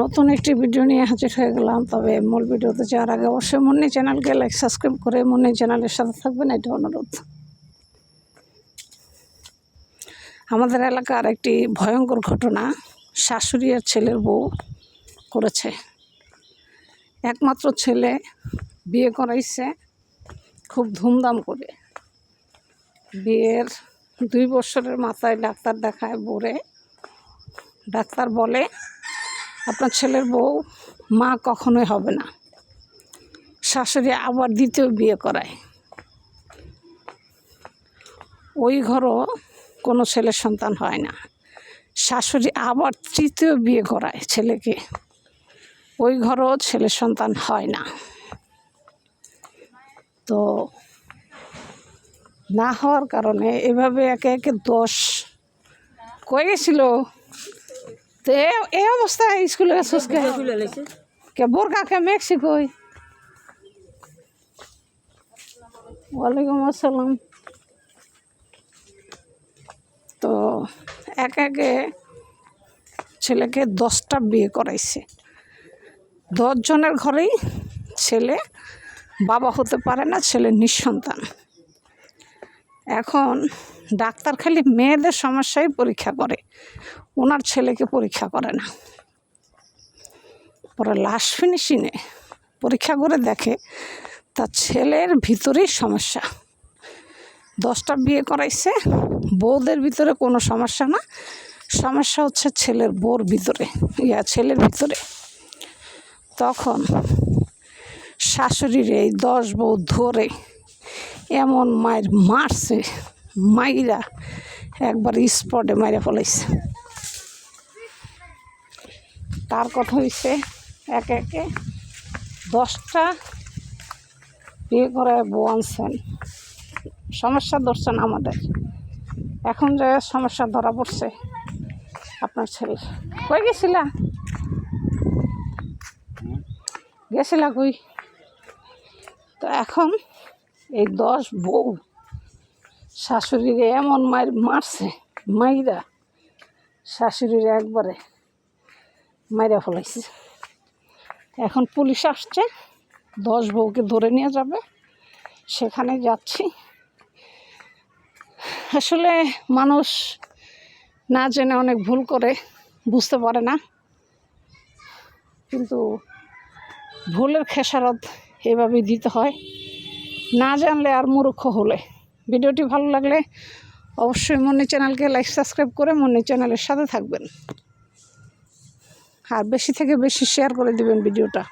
নতুন একটি ভিডিও নিয়ে হাজির হয়ে গেলাম। তবে মূল ভিডিওতে যাওয়ার আগে অবশ্যই মুন্নি চ্যানেলকে লাইক সাবস্ক্রাইব করে মুন্নি চ্যানেলের সাথে থাকবেন, এটা অনুরোধ। আমাদের এলাকার একটি ভয়ঙ্কর ঘটনা শাশুড়ি আর ছেলের বউ করেছে। একমাত্র ছেলে বিয়ে করাইছে খুব ধুমধাম করে। বিয়ের 2 বছরের মাথায় ডাক্তার দেখায় বউরে। ডাক্তার বলে আপনার ছেলের বউ মা কখনোই হবে না। শাশুড়ি আবার দ্বিতীয় বিয়ে করায়, ওই ঘরও কোনো ছেলের সন্তান হয় না। শাশুড়ি আবার তৃতীয় বিয়ে করায় ছেলেকে, ওই ঘরও ছেলের সন্তান হয় না। তো না হওয়ার কারণে এভাবে একে একে 10 কয়ে গেছিল। তো এই অবস্থায় স্কুলে কে বোরকাকে মেক্সিকোয়। ওয়ালাইকুম আসসালাম। তো একে একে ছেলেকে 10টা বিয়ে করাইছে। 10 জনের ঘরেই ছেলে বাবা হতে পারে না, ছেলে নিঃসন্তান। এখন ডাক্তার খালি মেয়েদের সমস্যাই পরীক্ষা করে, ওনার ছেলেকে পরীক্ষা করে না। পরে লাস্ট ফিনিশিংয়ে পরীক্ষা করে দেখে তার ছেলের ভিতরেই সমস্যা। 10টা বিয়ে করাইছে, বউদের ভিতরে কোনো সমস্যা না, সমস্যা হচ্ছে ছেলের বউর ভিতরে, ছেলের ভিতরে। তখন শাশুড়ির এই 10 বউ ধরে এমন মায়ের মারছে, মাইরা একবার স্পটে মাইরা ফেলাইছে। তার কথা হয়েছে একে একে 10টা বিয়ে করে বউ আনছেন, সমস্যা ধরছেন আমাদের। এখন যে সমস্যা ধরা পড়ছে আপনার ছেলে। কই গেছিলা কই? তো এখন এই 10 বউ শাশুড়িরে এমন মারছে, মাইরা শাশুড়িরে একবারে মাইরা ফেলাইছে। এখন পুলিশ আসছে, 10 বউকে ধরে নিয়ে যাবে, সেখানে যাচ্ছি। আসলে মানুষ না জেনে অনেক ভুল করে, বুঝতে পারে না, কিন্তু ভুলের খেসারত এভাবেই দিতে হয়, না জানলে আর মূর্খ হলে। ভিডিওটি ভালো লাগলে অবশ্যই মুন্নি চ্যানেলকে লাইক সাবস্ক্রাইব করে মুন্নি চ্যানেলের সাথে থাকবেন, আর বেশি থেকে বেশি শেয়ার করে দিবেন ভিডিওটা।